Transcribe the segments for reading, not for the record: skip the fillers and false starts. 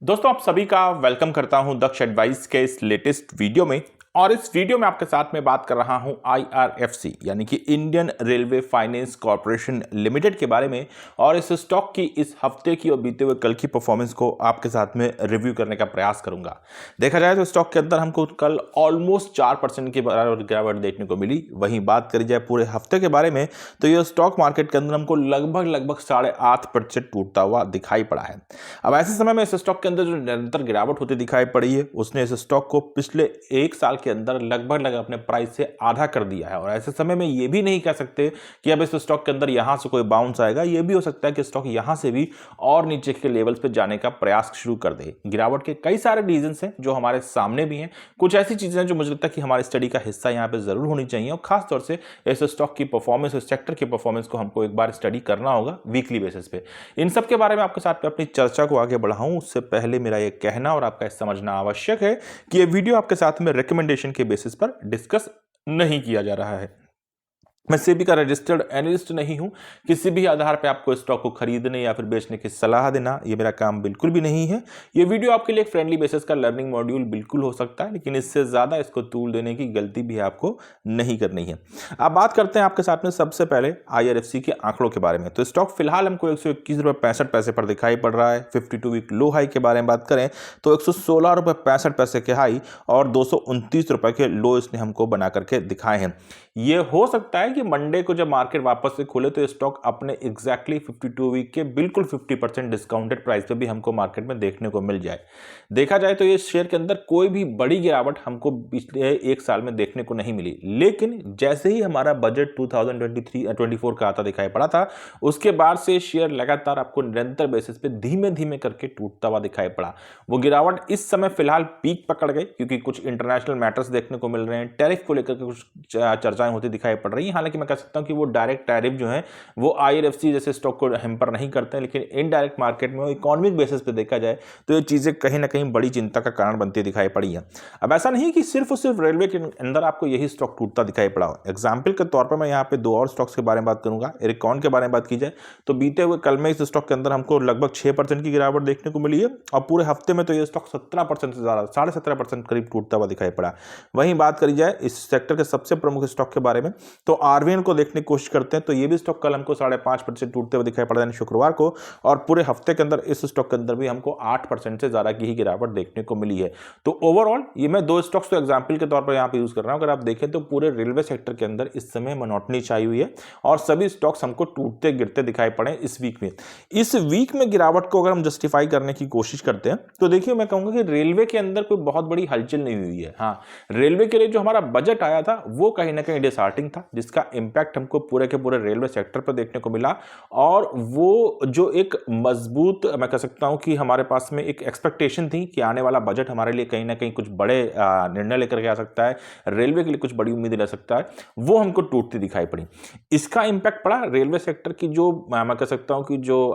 दोस्तों आप सभी का वेलकम करता हूं दक्ष एडवाइस के इस लेटेस्ट वीडियो में। और इस वीडियो में आपके साथ में बात कर रहा हूं IRFC यानी कि Indian railway finance corporation limited के बारे में। और इस स्टॉक की इस हफ्ते की और बीते हुए कल की परफॉर्मेंस को आपके साथ में रिव्यू करने का प्रयास करूंगा। देखा जाए तो स्टॉक के अंदर हमको कल ऑलमोस्ट 4% के बराबर गिरावट देखने को मिली। वहीं बात करी जाए पूरे हफ्ते के बारे में तो ये स्टॉक मार्केट के अंदर हमको लगभग 8.5% टूटता हुआ दिखाई पड़ा है। अब ऐसे समय में इस स्टॉक के अंदर जो निरंतर गिरावट होती दिखाई पड़ी है उसने इस स्टॉक को पिछले एक साल के अंदर लगभग अपने प्राइस से आधा कर दिया है। और ऐसे समय में ये भी नहीं कह सकते कि अब इस स्टॉक के अंदर यहां से कोई बाउंस आएगा। ये भी हो सकता है कि स्टॉक यहां से भी और नीचे के लेवल्स पे जाने का प्रयास शुरू कर दे। गिरावट के कई सारे रीजंस हैं जो हमारे सामने भी हैं। कुछ ऐसी चीजें हैं जो मुझे लगता है कि हमारे स्टडी का हिस्सा यहां पे जरूर होनी चाहिए और खासतौर से इस स्टॉक की परफॉर्मेंस, इस सेक्टर की परफॉर्मेंस को हमको एक बार स्टडी करना होगा वीकली बेसिस पे। इन सब के बारे में आपके साथ अपनी चर्चा को आगे बढ़ाऊं उससे पहले मेरा यह कहना और आपका समझना आवश्यक है कि यह वीडियो आपके साथ में रिकमेंडेशन के बेसिस पर डिस्कस नहीं किया जा रहा है। मैं सेबी का रजिस्टर्ड एनालिस्ट नहीं हूं। किसी भी आधार पे आपको स्टॉक को खरीदने या फिर बेचने की सलाह देना ये मेरा काम बिल्कुल भी नहीं है। ये वीडियो आपके लिए एक फ्रेंडली बेसिस का लर्निंग मॉड्यूल बिल्कुल हो सकता है, लेकिन इससे ज्यादा इसको तूल देने की गलती भी आपको नहीं करनी है। अब बात करते हैं आपके साथ में सबसे पहले IRFC के आंकड़ों के बारे में। तो स्टॉक फिलहाल हमको 121 रुपये 65 पैसे पर दिखाई पड़ रहा है। 52 वीक लो हाई के बारे में बात करें तो 116 रुपये 65 पैसे के हाई और 229 रुपए के लो इसने हमको बना करके दिखाए हैं। ये हो सकता है कि मंडे को जब मार्केट वापस से खुले तो स्टॉक अपने एग्जैक्टली 52 वीक के बिल्कुल 50% डिस्काउंटेड प्राइस पे भी हमको मार्केट में देखने को मिल जाए। देखा जाए तो ये शेयर के अंदर कोई भी बड़ी गिरावट हमको पिछले एक साल में देखने को नहीं मिली, लेकिन जैसे ही हमारा बजट 2023-24 का आता दिखाई पड़ा था उसके बाद से शेयर लगातार आपको निरंतर बेसिस पे धीमे धीमे करके टूटता हुआ दिखाई पड़ा। वो गिरावट इस समय फिलहाल पीक पकड़ गई क्योंकि कुछ इंटरनेशनल मैटर्स देखने को मिल रहे हैं। टैरिफ को लेकर कुछ चर्चाएं होती दिखाई पड़ रही है। हालांकि मैं कह सकता हूं कि वो डायरेक्ट टैरिफ जो है वो IRFC जैसे स्टॉक को हैम्पर नहीं करते हैं, लेकिन इनडायरेक्ट मार्केट में इकोनॉमिक बेसिस पे देखा जाए तो ये चीजें कहीं ना कहीं बड़ी चिंता का कारण बनती दिखाई पड़ी है। अब ऐसा नहीं कि सिर्फ और सिर्फ रेलवे के अंदर आपको यही स्टॉक टूटता दिखाई पड़ा हो। एग्जाम्पल के तौर पर मैं यहाँ पे दो और स्टॉक्स के बारे में बात करूंगा। इरकॉन के बारे में बात की जाए तो बीते हुए कल में इस स्टॉक के अंदर हमको लगभग 6% की गिरावट देखने को मिली है और पूरे हफ्ते में तो ये स्टॉक 17% से ज्यादा 17.5% करीब टूटता हुआ दिखाई पड़ा। वहीं बात करी जाए इस सेक्टर के सबसे प्रमुख स्टॉक के बारे में तो RVNL को देखने की कोशिश करते हैं तो ये भी स्टॉक कल हमको 5.5% टूटते हुए दिखाई पड़ा यानी शुक्रवार को। और पूरे हफ्ते के अंदर इस स्टॉक के अंदर भी हमको 8% से ज्यादा की ही गिरावट देखने को मिली है। तो ओवरऑल ये मैं दो स्टॉक्स तो एग्जांपल के तौर पर यहां पे यूज कर रहा हूं। अगर आप देखें तो पूरे रेलवे सेक्टर के अंदर इस समय मोनोटनी छाई हुई है और सभी स्टॉक्स हमको टूटते गिरते दिखाई पड़े इस वीक में। इस वीक में गिरावट को अगर हम जस्टिफाई करने की कोशिश करते हैं तो देखिए मैं कहूंगा कि रेलवे के अंदर कोई बहुत बड़ी हलचल नहीं हुई है। हाँ, रेलवे के लिए जो हमारा बजट आया था वो कहीं ना कहीं डिसहार्टिंग था, जिसका इंपैक्ट हमको पूरे के पूरे रेलवे सेक्टर पर देखने को मिला। और वो जो एक मजबूत मैं कह सकता हूं कि हमारे पास में एक एक्सपेक्टेशन थी कि आने वाला बजट हमारे लिए कहीं ना कहीं कुछ बड़े निर्णय लेकर के आ सकता है, रेलवे के लिए कुछ बड़ी उम्मीद ले सकता है, वो हमको टूटती दिखाई पड़ी। इसका इंपैक्ट पड़ा रेलवे सेक्टर की जो मैं कह सकता हूं कि जो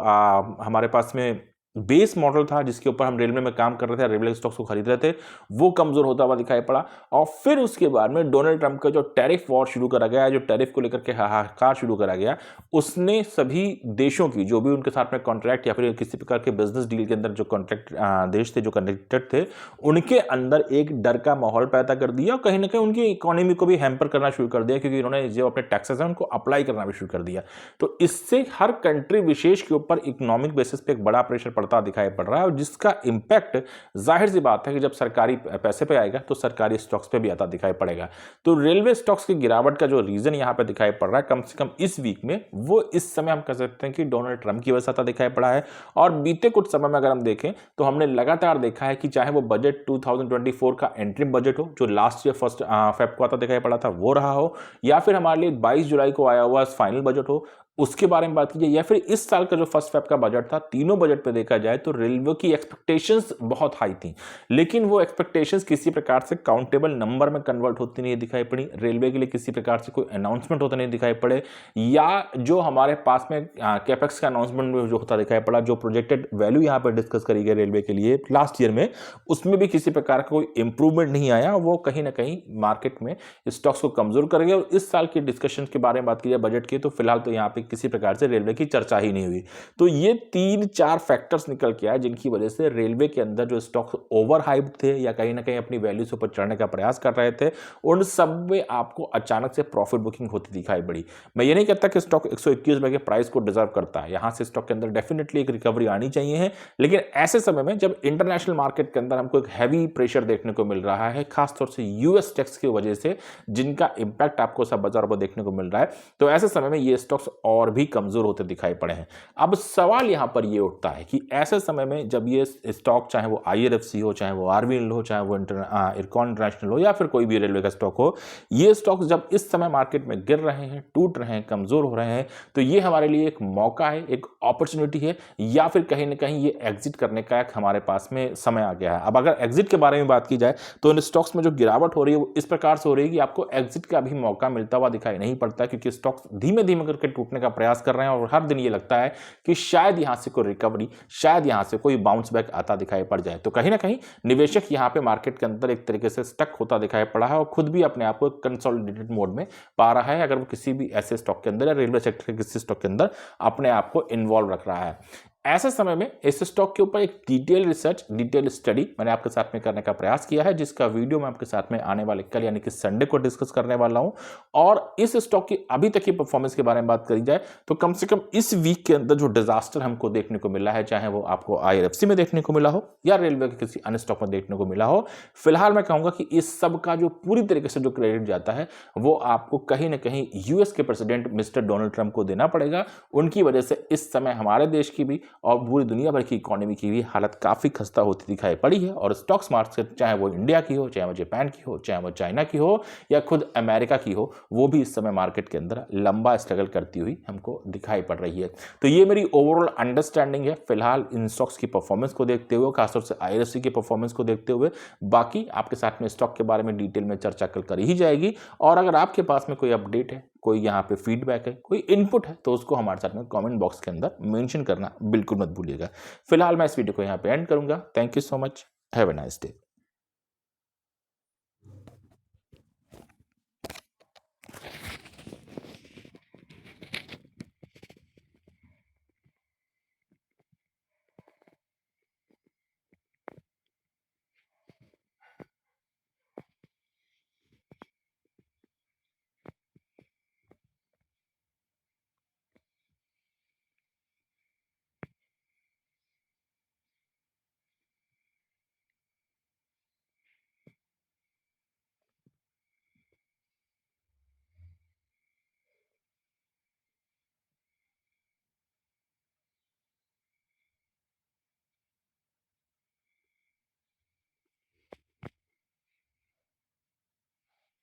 हमारे पास में बेस मॉडल था जिसके ऊपर हम रेलवे में काम कर रहे थे, रेलवे स्टॉक्स को खरीद रहे थे, वो कमजोर होता हुआ दिखाई पड़ा। और फिर उसके बाद में डोनाल्ड ट्रंप का जो टैरिफ वॉर शुरू करा गया, जो टैरिफ को लेकर के हाहाकार शुरू करा गया, उसने सभी देशों की जो भी उनके साथ में कॉन्ट्रैक्ट या फिर किसी प्रकार के बिजनेस डील के अंदर जो कॉन्ट्रैक्ट देश थे, जो कनेक्टेड थे, उनके अंदर एक डर का माहौल पैदा कर दिया और कहीं ना कहीं उनकी इकोनॉमी को भी हैम्पर करना शुरू कर दिया क्योंकि उन्होंने जो अपने टैक्सेस हैं उनको अप्लाई करना भी शुरू कर दिया। तो इससे हर कंट्री विशेष के ऊपर इकोनॉमिक बेसिस पे एक बड़ा प्रेशर पड़ता दिखाई पड़ रहा है और जिसका इंपैक्ट जाहिर सी बात है कि जब सरकारी पैसे पे आएगा तो सरकारी स्टॉक्स पे भी आता दिखाई पड़ेगा। तो रेलवे स्टॉक्स की गिरावट का जो रीजन यहां पे दिखाई पड़ रहा है कम से कम इस वीक में, वो इस समय हम कह सकते हैं कि डोनाल्ड ट्रंप की वजह से आता दिखाई पड़ा है। और बीते कुछ समय में अगर हम देखें तो हमने लगातार देखा है कि चाहे वो बजट 2024 का एंट्रीम बजट हो जो लास्ट ईयर फर्स्ट फेब को आता दिखाई पड़ा था वो रहा हो, या फिर हमारे लिए 22 जुलाई को आया हुआ फाइनल बजट हो उसके बारे में बात कीजिए, या फिर इस साल का जो फर्स्ट फेब का बजट था, तीनों बजट पे देखा जाए तो रेलवे की एक्सपेक्टेशंस बहुत हाई थी, लेकिन वो एक्सपेक्टेशंस किसी प्रकार से काउंटेबल नंबर में कन्वर्ट होती नहीं दिखाई पड़ी। रेलवे के लिए किसी प्रकार से कोई अनाउंसमेंट होता नहीं दिखाई पड़े, या जो हमारे पास में कैपेक्स का अनाउंसमेंट जो होता दिखाई पड़ा, जो प्रोजेक्टेड वैल्यू यहाँ पर डिस्कस करी गई रेलवे के लिए लास्ट ईयर में, उसमें भी किसी प्रकार का कोई इंप्रूवमेंट नहीं आया। वो कहीं ना कहीं मार्केट में स्टॉक्स को कमजोर कर गया। और इस साल की डिस्कशन के बारे में बात की जाए बजट की तो फिलहाल तो यहाँ पे किसी प्रकार से रेलवे की चर्चा ही नहीं हुई। तो ये 3-4 फैक्टर्स निकल के आए जिनकी वजह से रेलवे के अंदर जो स्टॉक्स ओवर हाइप्ड थे या कहीं ना कहीं अपनी वैल्यू से ऊपर चढ़ने का प्रयास कर रहे थे, उन सब में आपको अचानक से प्रॉफिट बुकिंग होती दिखाई पड़ी। मैं ये नहीं कहता कि स्टॉक 121 रुपए के प्राइस को डिजर्व करता है, यहां से स्टॉक के अंदर डेफिनेटली एक रिकवरी आनी चाहिए है, लेकिन ऐसे समय में जब इंटरनेशनल मार्केट के अंदर हमको एक हैवी प्रेशर देखने को मिल रहा है, खासतौर से यूएस टैक्स की वजह से जिनका इंपैक्ट आपको सब बाजारों पर देखने को मिल रहा है, तो ऐसे समय में ये स्टॉक्स और भी कमजोर होते दिखाई पड़े हैं। अब सवाल यहां पर ये उठता है कि ऐसे समय में जब ये स्टॉक, चाहे वो IRFC हो, चाहे वो आरवीएल हो, चाहे वो इरकॉन इंटरनेशनल हो या फिर कोई भी रेलवे का स्टॉक हो, ये स्टॉक्स जब इस समय मार्केट में गिर रहे हैं, टूट रहे हैं, कमजोर हो रहे हैं, तो ये हमारे लिए एक मौका है, एक अपॉर्चुनिटी है, या फिर कहीं ना कहीं ये एग्जिट करने का एक हमारे पास में समय आ गया है। अब अगर एग्जिट के बारे में बात की जाए तो इन स्टॉक्स में जो गिरावट हो रही है वो इस प्रकार से हो रही है कि आपको एग्जिट का भी मौका मिलता हुआ दिखाई नहीं पड़ता, क्योंकि स्टॉक्स धीमे धीमे करके टूटने का प्रयास कर रहे हैं और हर दिन ये लगता है कि शायद यहां से कोई रिकवरी, शायद यहां से कोई बाउंस बैक आता दिखाई पड़ जाए। तो कहीं ना कहीं निवेशक यहां पे मार्केट के अंदर एक तरीके से स्टक होता दिखाई पड़ा है और खुद भी अपने आप को कंसोलिडेटेड मोड में पा रहा है, अगर वो किसी भी ऐसे स्टॉक के अंदर या रेलवे सेक्टर के किसी स्टॉक के अंदर अपने आप को इन्वॉल्व रख रहा है। ऐसे समय में इस स्टॉक के ऊपर एक डिटेल रिसर्च, डिटेल स्टडी मैंने आपके साथ में करने का प्रयास किया है, जिसका वीडियो मैं आपके साथ में आने वाले कल यानी कि संडे को डिस्कस करने वाला हूं। और इस स्टॉक की अभी तक की परफॉर्मेंस के बारे में बात करी जाए तो कम से कम इस वीक के अंदर जो डिजास्टर हमको देखने को मिला है, चाहे वो आपको IRFC में देखने को मिला हो या रेलवे के किसी अन्य स्टॉक में देखने को मिला हो, फिलहाल मैं कहूंगा कि इस सब का जो पूरी तरीके से जो क्रेडिट जाता है वो आपको कहीं ना कहीं यूएस के प्रेसिडेंट मिस्टर डोनाल्ड ट्रंप को देना पड़ेगा। उनकी वजह से इस समय हमारे देश की भी और पूरी दुनिया भर की इकोनॉमी की भी हालत काफी खस्ता होती दिखाई पड़ी है। और स्टॉक्स मार्केट, चाहे वो इंडिया की हो, चाहे वो जापान की हो, चाहे वो चाइना की हो या खुद अमेरिका की हो, वो भी इस समय मार्केट के अंदर लंबा स्ट्रगल करती हुई हमको दिखाई पड़ रही है। तो ये मेरी ओवरऑल अंडरस्टैंडिंग है फिलहाल इन स्टॉक्स की परफॉर्मेंस को देखते हुए, खासतौर से IRFC की परफॉर्मेंस को देखते हुए। बाकी आपके साथ में स्टॉक के बारे में डिटेल में चर्चा कल करी ही जाएगी, और अगर आपके पास में कोई अपडेट है, कोई यहाँ पे फीडबैक है, कोई इनपुट है, तो उसको हमारे साथ में कमेंट बॉक्स के अंदर मेंशन करना बिल्कुल मत भूलिएगा। फिलहाल मैं इस वीडियो को यहाँ पे एंड करूंगा। Thank you so much, have a nice day.